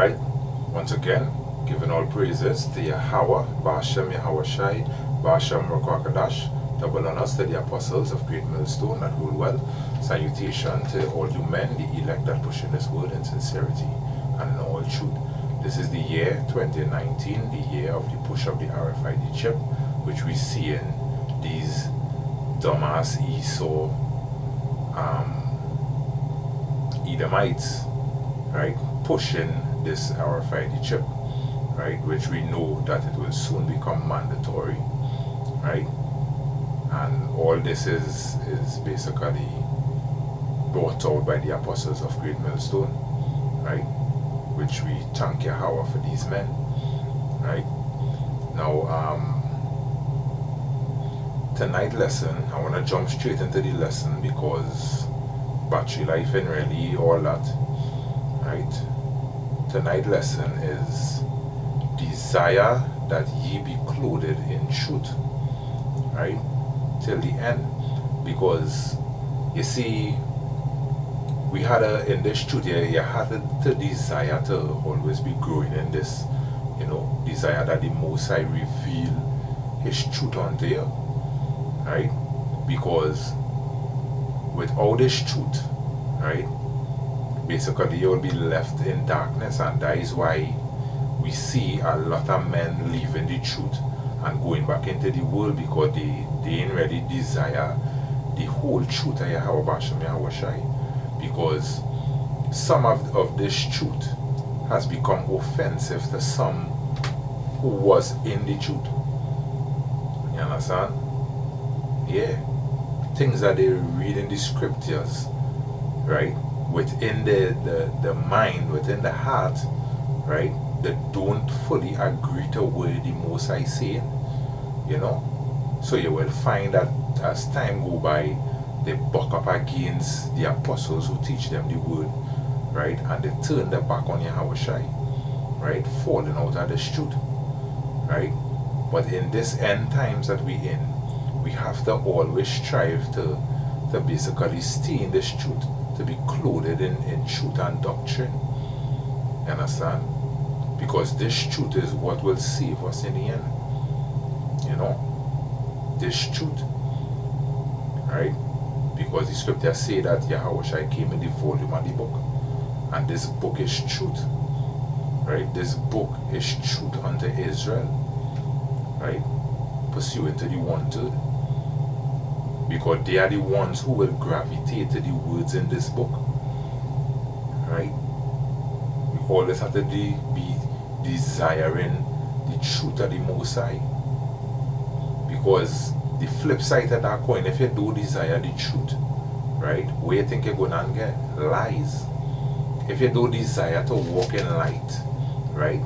Right? Once again, giving all praises to Yahweh, Ba'ashem Yahweh Shai, Ba'ashem Rokwakadash, double honors to the apostles of Great Millstone that rule well. Salutation to all you men, the elect that push in this word in sincerity and in all truth. This is the year 2019, the year of the push of the RFID chip, which we see in these dumbass Esau Edomites, right, pushing this RFID chip, right, which we know that it will soon become mandatory, right, and all this is basically brought out by the apostles of Great Millstone, right, which we thank Yahweh for these men, right. Now, tonight's lesson, I want to jump straight into the lesson because battery life and really all that, right. Tonight's lesson is desire that ye be clothed in truth, right, till the end. Because you see, we had in this truth here, you had the desire to always be growing in this, desire that the Most High reveal His truth unto you, right? Because without this truth, right, basically you will be left in darkness, and that is why we see a lot of men leaving the truth and going back into the world, because they ain't really desire the whole truth of Yahweh Ba'ashem Yahweh Shai. Because some of this truth has become offensive to some who was in the truth. You understand? Yeah. Things that they read in the scriptures, right, within the mind, within the heart, right, they don't fully agree to what the Most High saying, So you will find that as time go by, they buck up against the apostles who teach them the word, right, and they turn their back on Yahweh Shai, right, falling out of this truth, right. But in this end times that we in, we have to always strive to basically stay in this truth, to be clothed in truth and doctrine. You understand? Because this truth is what will save us in the end. This truth, right? Because the scriptures say that Yahweh Shai came in the volume of the book, and this book is truth, right? This book is truth unto Israel, right? Pursuant to the 1/3, because they are the ones who will gravitate to the words in this book, right? We always have to be desiring the truth of the Most High, because the flip side of that coin, if you do desire the truth, right, where you think you're going to get? Lies. If you do desire to walk in light, right,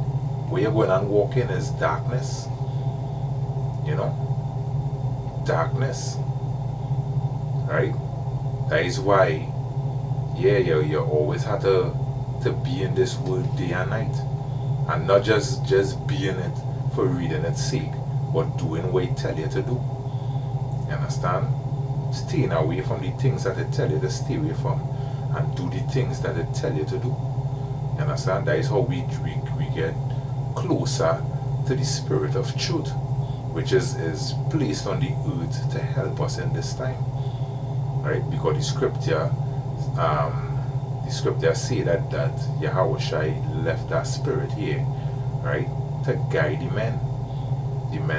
where you're going to walk in is darkness, darkness, right. That is why, you always have to be in this word day and night, and not just be in it for reading its sake, but doing what it tell you to do. You understand? Staying away from the things that it tell you to stay away from, and do the things that it tell you to do. You understand? That is how we get closer to the spirit of truth, which is placed on the earth to help us in this time, right? Because the scripture say that Yahweh Shai left that spirit here, right, to guide the men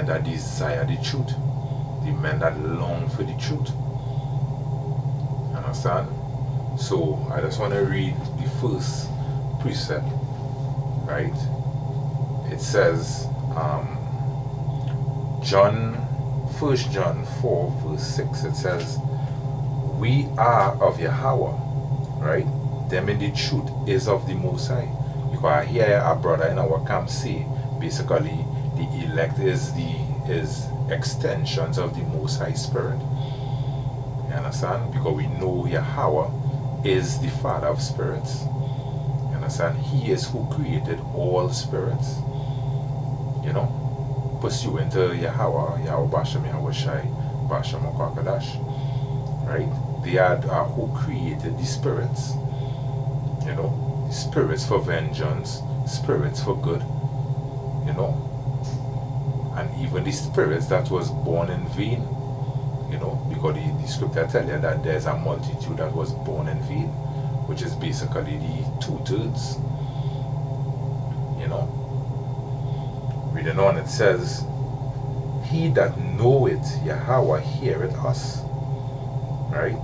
that desire the truth, the men that long for the truth. Understand? So I just want to read the first precept, right? It says, 1 John 4 verse 6, it says, we are of Yahweh, right? Them in the truth is of the Most High. Because I hear a brother in our camp say, basically, the elect is extensions of the Most High Spirit. You understand? Because we know Yahweh is the Father of spirits. You understand? He is who created all spirits. Pursuant to Yahweh Ba'ashem Yahweh Shai, Ba'ashem Rokwakadash, right? They are who created the spirits. Spirits for vengeance, spirits for good, you know. And even the spirits that was born in vain, you know, because the scripture tell you that there's a multitude that was born in vain, which is basically the 2/3, you know. Reading on, it says, he that knoweth Yahweh heareth us, right?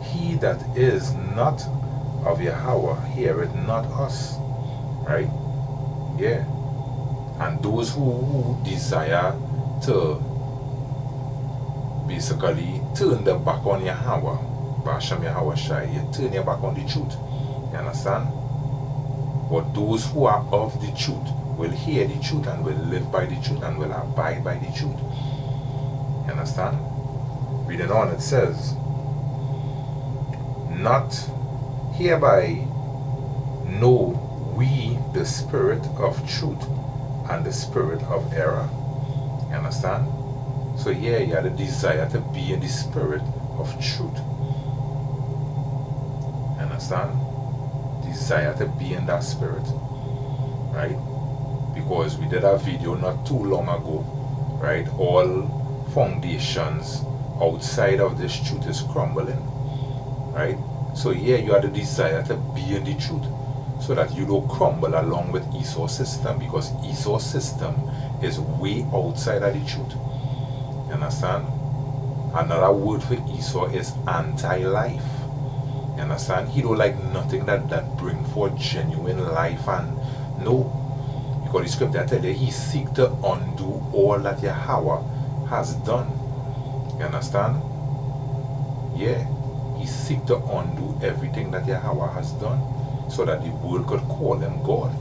He that is not of Yahweh heareth not us, right? Yeah. And those who desire to basically turn their back on Yahweh, Basham Yahweh Shai, you turn your back on the truth. You understand? But those who are of the truth will hear the truth and will live by the truth and will abide by the truth. You understand? Reading on, it says, not hereby know we the spirit of truth and the spirit of error. You understand? So here you have the desire to be in the spirit of truth. You understand? Desire to be in that spirit. Right? Because we did a video not too long ago, right? All foundations outside of this truth is crumbling. Right? So here you have the desire to be in the truth, so that you don't crumble along with Esau's system, because Esau's system is way outside of the truth. You understand? Another word for Esau is anti-life. You understand? He don't like nothing that bring forth genuine life, and no, because the scripture tell you he seek to undo all that Yahweh has done. You understand? Yeah. He seek to undo everything that Yahweh has done, so that the world could call him God.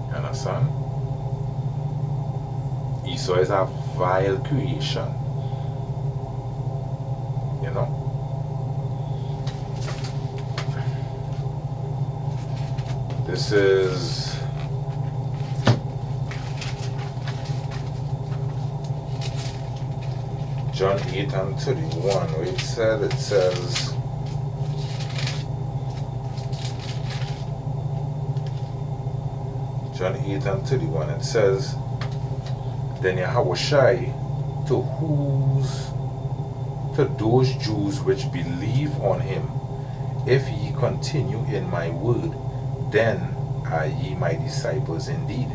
You understand? Esau is a vile creation. You know? This is John 8:31, where it says, John 8:31, it says, then Yahushai to those Jews which believe on him, if ye continue in my word, then are ye my disciples indeed.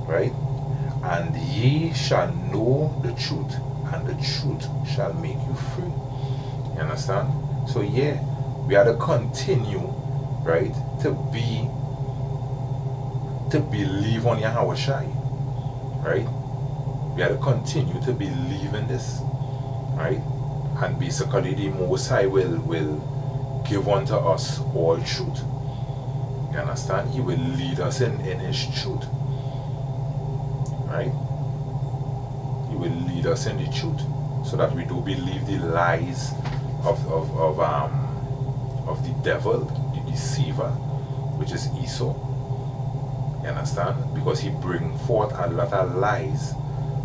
Right? And ye shall know the truth, and the truth shall make you free. You understand? So yeah, we have to continue, right, to believe on Yahushai. Right? We have to continue to believe in this. Right? And basically the Most High will give unto us all truth. You understand? He will lead us in his truth. Right? He will lead us in the truth, so that we do believe the lies of the devil, the deceiver, which is Esau. You understand? Because he bring forth a lot of lies,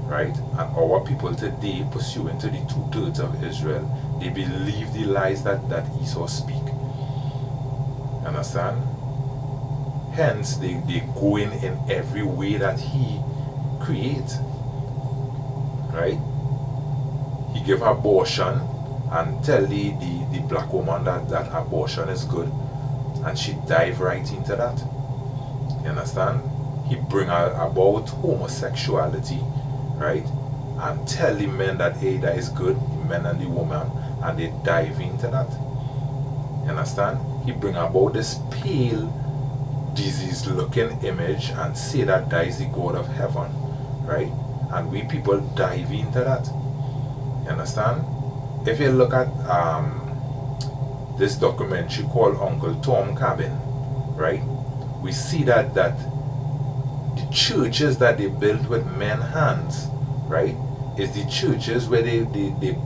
right? And our people today, pursuant to the 2/3 of Israel, they believe the lies that Esau speak. You understand? Hence, they go in every way that he creates. Right? He give abortion and tell the black woman that abortion is good, and she dive right into that. You understand? He bring about homosexuality, right? And tell the men that, hey, that is good, the men and the woman, and they dive into that. You understand? He bring about this pale, disease looking image and say that is the God of heaven, right? And we people dive into that. You understand? If you look at this documentary called Uncle Tom Cabin, right? We see that the churches that they built with men's hands, right, is the churches where they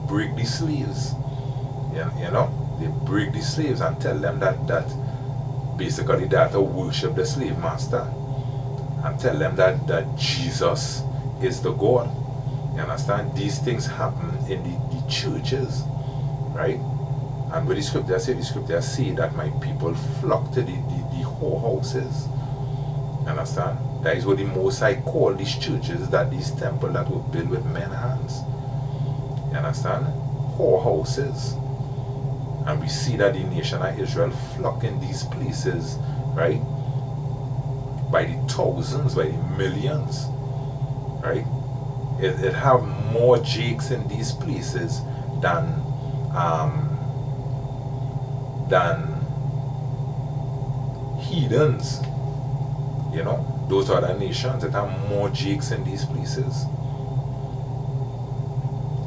break the slaves. You know? They break the slaves and tell them that basically they have to worship the slave master, and tell them that Jesus is the God. You understand? These things happen in the churches, right? And what the scripture say that my people flock to the whorehouses. Understand? That is what the Most High called these churches, that these temples that were built with men's hands. You understand? Whorehouses. And we see that the nation of Israel flock in these places, right? By the thousands, by the millions, right? It have more jakes in these places than heathens. You know, those other nations that have more jakes in these places.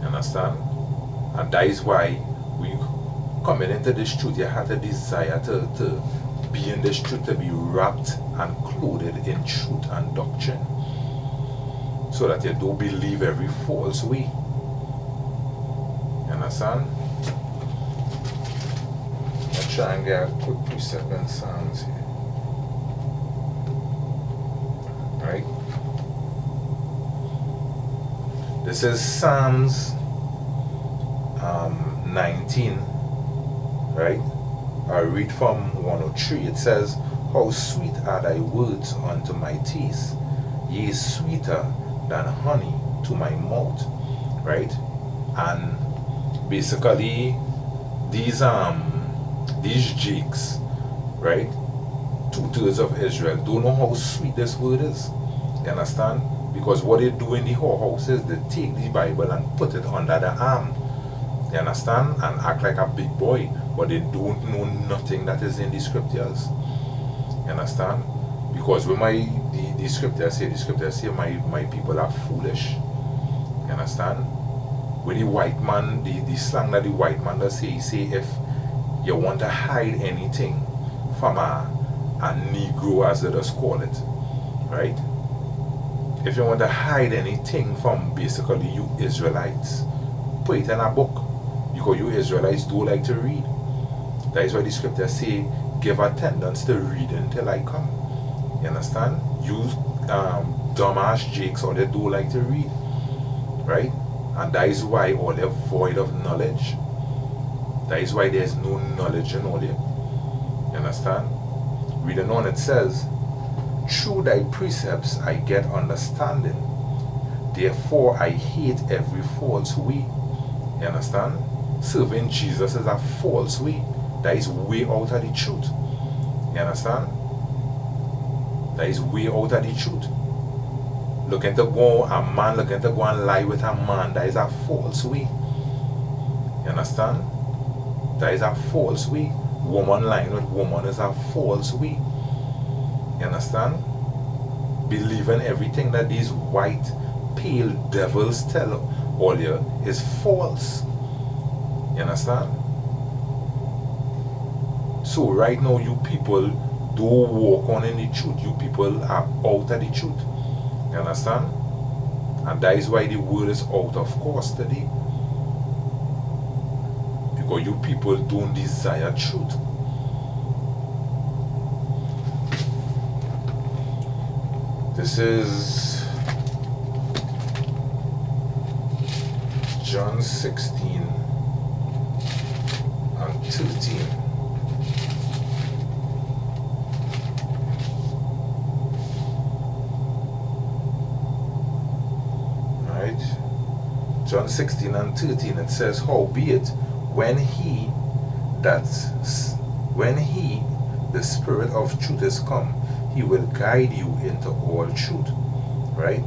You understand? And that is why we coming into this truth, you have a desire to be in this truth, to be wrapped and clothed in truth and doctrine, so that you don't believe every false way. You understand? I'll try and get a quick precept in Psalms here. Right? This is Psalms 19, right? I read from 103. It says, "How sweet are thy words unto my taste, yea, sweeter than honey to my mouth." Right? And basically these jakes, right? 2/3 of Israel don't know how sweet this word is. You understand? Because what they do in the whorehouses, they take the Bible and put it under the arm. You understand? And act like a big boy, but they don't know nothing that is in the scriptures. You understand? Because when the scriptures say my people are foolish. You understand? With the white man, the slang that the white man does say, he say, if you want to hide anything from a Negro, as they just call it, right? If you want to hide anything from basically you Israelites, put it in a book, because you Israelites do like to read. That is why the scriptures say, give attendance to reading till I come. You understand? You dumbass jakes, all they do like to read, right? And that is why all they're void of knowledge. That is why there is no knowledge in all you. You understand? Reading on, it says, "Through thy precepts I get understanding. Therefore I hate every false way." You understand? Serving Jesus is a false way. That is way out of the truth. You understand? That is way out of the truth. A man looking to go and lie with a man, that is a false way. You understand? That is a false way. Woman lying with woman is a false way. You understand? Believing everything that these white, pale devils tell all you is false. You understand? So right now you people don't walk on in the truth. You people are out of the truth. You understand? And that is why the world is out of course today. Because you people don't desire truth. This is John 16 and 13. Right? John 16 and 13, it says, "Howbeit, when he, the Spirit of truth, is come, he will guide you into all truth." Right?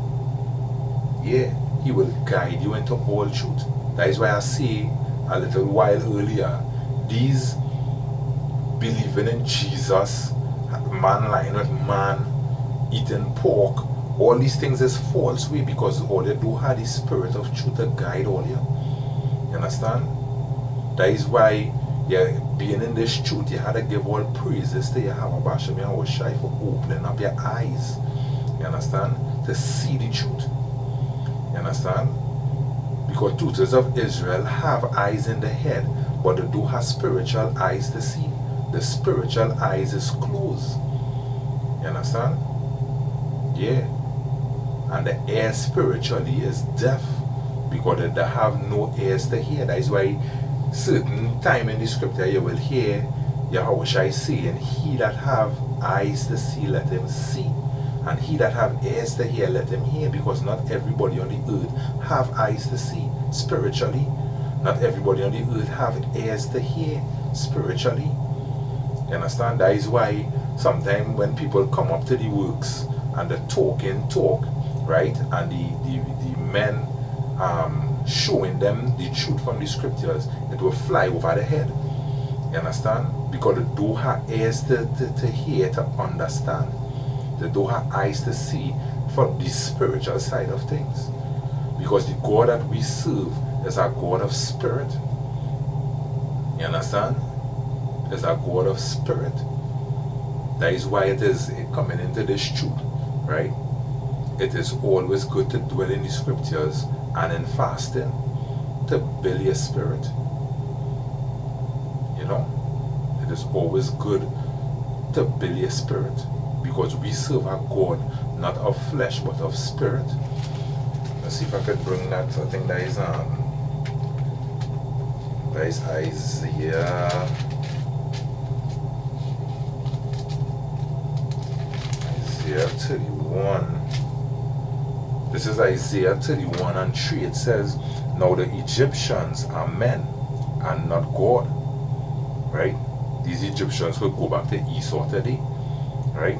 Yeah, he will guide you into all truth. That is why I say a little while earlier, these believing in Jesus, man lying with man, eating pork, all these things is false way, because all they do have the Spirit of truth to guide all you. You understand? That is why being in this truth, you had to give all praises to Yahweh Bashem Yahushai for opening up your eyes. You understand? To see the truth. You understand? Because 2/3 of Israel have eyes in the head, but they do have spiritual eyes to see. The spiritual eyes is closed. You understand? Yeah. And the ear spiritually is deaf, because they have no ears to hear. That is why certain time in the scripture you will hear Yahweh Shai saying, he that have eyes to see, let him see. And he that have ears to hear, let him hear. Because not everybody on the earth have eyes to see spiritually. Not everybody on the earth have ears to hear spiritually. You understand? That is why sometimes when people come up to the works and they're talking talk, right? And the men showing them the truth from the scriptures, it will fly over the head. You understand? Because they do have ears to hear, to understand. They do have eyes to see from the spiritual side of things. Because the God that we serve is a God of spirit. You understand? Is a God of spirit. That is why it is coming into this truth, right? It is always good to dwell in the scriptures and in fasting to build your spirit. You know, it is always good to build your spirit, because we serve a God not of flesh but of spirit. Let's see if I could bring that. I think that is Isaiah 31. This is Isaiah 31 and 3. It says, now the Egyptians are men and not God. Right? These Egyptians could go back to Esau today. Right?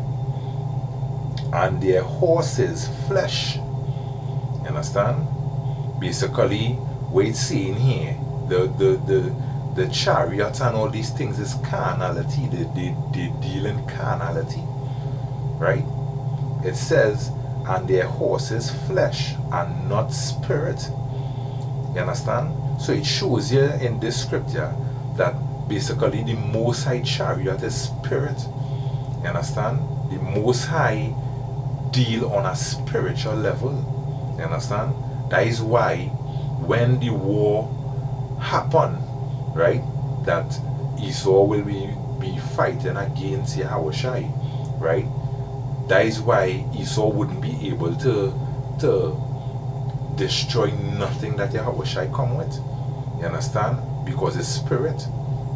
And their horses flesh. You understand? Basically, what it's saying here, the chariots and all these things is carnality. They deal in carnality. Right? It says, and their horses flesh and not spirit. You understand? So it shows you in this scripture that basically the Most High chariot is spirit. You understand? The Most High deal on a spiritual level. You understand? That is why when the war happen, right, that Esau will be fighting against Yahushai, right? That is why Esau wouldn't be able to destroy nothing that Yahushai come with. You understand? Because it's spirit.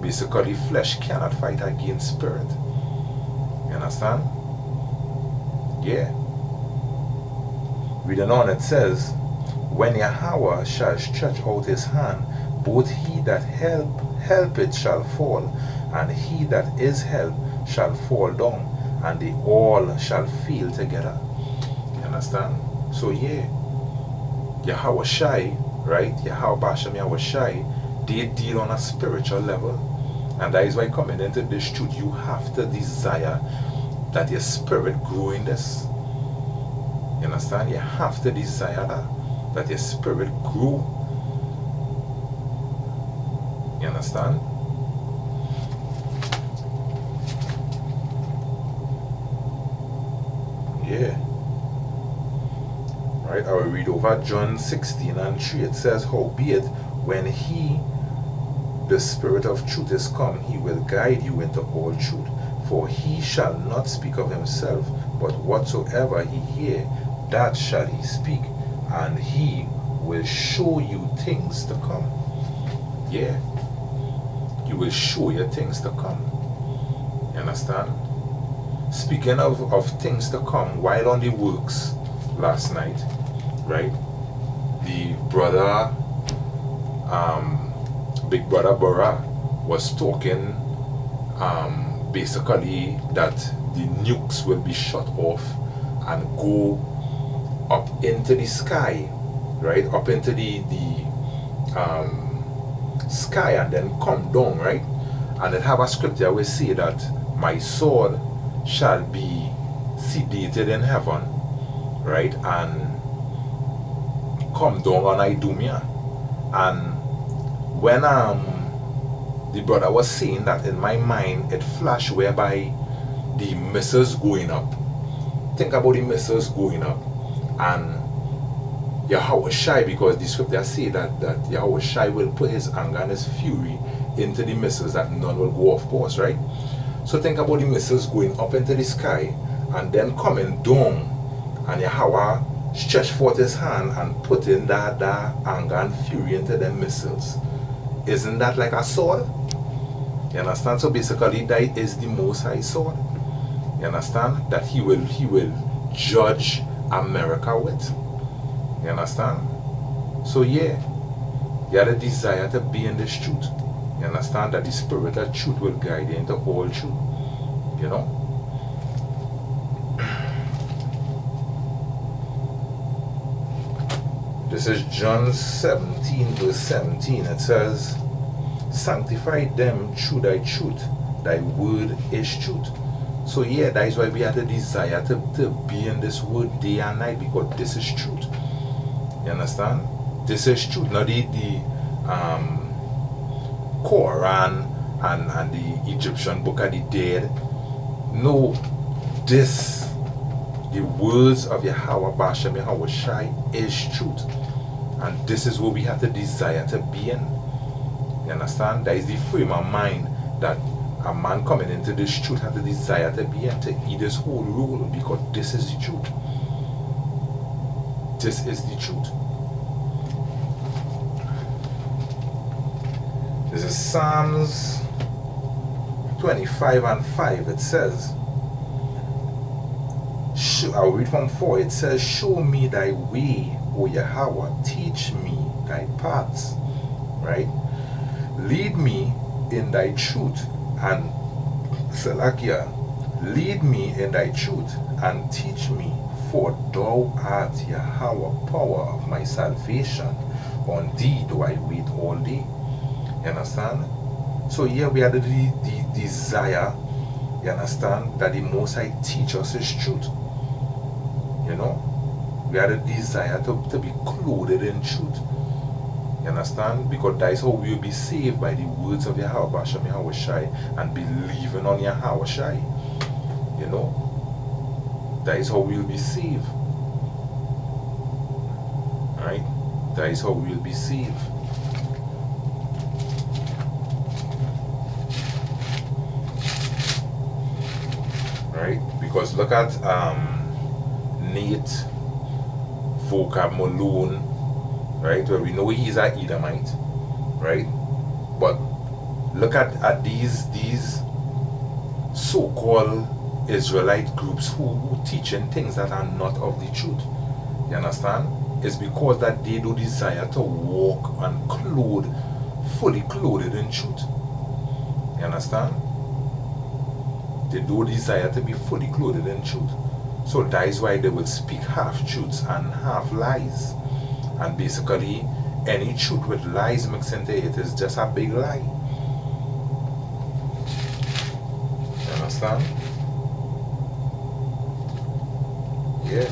Basically, flesh cannot fight against spirit. You understand? Yeah. Reading on, it says, when Yahweh shall stretch out his hand, both he that helpeth shall fall, and he that is helped shall fall down, and they all shall fail together. You understand? So yeah, Yahweh Shai, right? Yahweh Bashem Yahweh Shai, they deal on a spiritual level. And that is why coming into this truth, you have to desire that your spirit grow in this. You understand? You have to desire that your spirit grow. You understand? Yeah. Right, I will read over John 16 and 3. It says, howbeit, when he, the Spirit of truth, is come, he will guide you into all truth. For he shall not speak of himself, but whatsoever he hear, that shall he speak, and he will show you things to come. Yeah. He will show you things to come. You understand? Speaking of things to come, while on the works last night, right, the brother, Big Brother Bara, was talking basically that the nukes will be shut off and go up into the sky, right, up into the sky and then come down, right? And it have a scripture which say that my sword shall be sedated in heaven, right, and come down on Idumea. And when the brother was saying that, in my mind it flashed whereby the missiles going up. Think about the missiles going up, and Yahweh Shai, because the scripture say that Yahweh Shai will put his anger and his fury into the missiles, that none will go off course, right? So think about the missiles going up into the sky and then coming down, and Yahweh stretch forth his hand and put in that anger and fury into them missiles. Isn't that like a sword? You understand? So basically that is the Most High sword. You understand? That he will judge America with. You understand? So yeah, you have a desire to be in this truth. You understand that the spirit of truth will guide you into all truth. You know? This is John 17 verse 17. It says, sanctify them through thy truth. Thy word is truth. So yeah, that is why we have the desire to be in this word day and night, because this is truth. You understand? This is truth. Not the Quran and the Egyptian Book of the Dead. No, this, the words of Yahweh Bashem Yahweh Shai is truth. And this is what we have to desire to be in. You understand? That is the frame of mind that a man coming into this truth has the desire to be in, to eat this whole rule, because this is the truth. This is the truth. This is Psalms 25 and 5. It says, I'll read from 4. It says, show me thy way, O Yahweh, teach me thy paths. Right? Lead me in thy truth and Salakia, lead me in thy truth and teach me, for thou art Yahweh, power of my salvation. On thee do I wait all day. You understand? So here we have the desire, you understand, that the Most High teach us his truth. You know? We have the desire to be clothed in truth. You understand? Because that is how we will be saved, by the words of Yahweh Bashem Yahweh Shai, and believing on Yahweh Shai. You know? That is how we will be saved. Right? That is how we will be saved. Right? Because look at Nate Vocab Malone, right, where we know he's an Edomite, right? But look at these so-called Israelite groups who teaching things that are not of the truth. You understand? It's because that they do desire to walk and fully clothed in truth. You understand? They do desire to be fully clothed in truth. So that is why they will speak half-truths and half-lies. And basically, any truth with lies mixed into it is just a big lie. You understand? Yeah.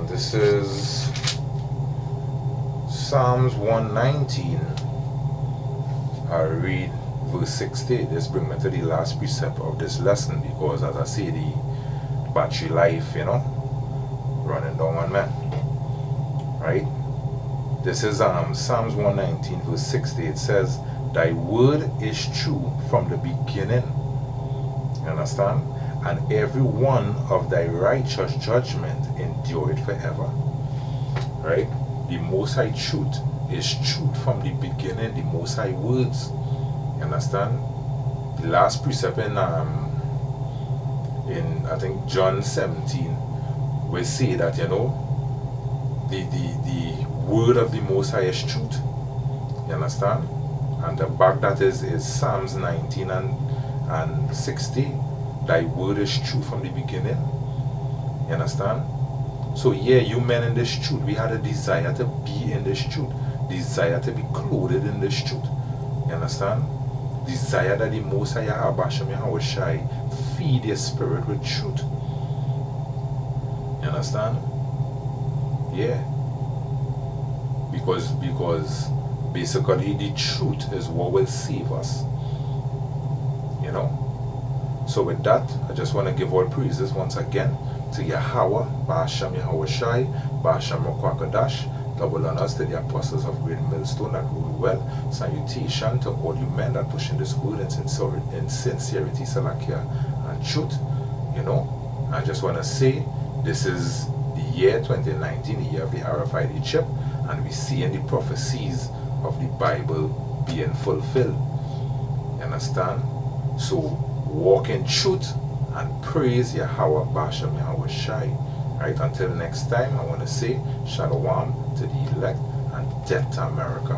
This is Psalms 119. I read verse 60. This brings me to the last precept of this lesson, because as I say, the battery life, you know, running down on man. Right? This is Psalms 119 verse 60. It says, thy word is true from the beginning. You understand? And every one of thy righteous judgment endureth forever. Right? The Most High truth is truth from the beginning, the Most High words. You understand? The last precept in I think John 17 will say that, you know, the word of the Most High is truth. You understand? And the back that is Psalms 19 and 60. Thy word is true from the beginning. You understand? So yeah, you men in this truth, we had a desire to be in this truth. Desire to be clothed in this truth. You understand? Desire that the Most High Yahweh Shem Yahweh Shai feed your spirit with truth. You understand? Yeah. Because basically the truth is what will save us. You know? So with that, I just want to give all praises once again to Yahweh, Ba'ashem Yahweh Shai, Ba'ashem Mokwakadash, double honors to the apostles of Great Millstone that rule well. Salutation to all you men that push in this word in sincerity, Salakia, and truth. You know, I just want to say this is the year 2019, the year of the RFID chip, and we see in the prophecies of the Bible being fulfilled. You understand? So walk in truth and praise Yahweh Bashem Yahweh Shai. Right, until next time, I want to say Shalom to the elect and death to America.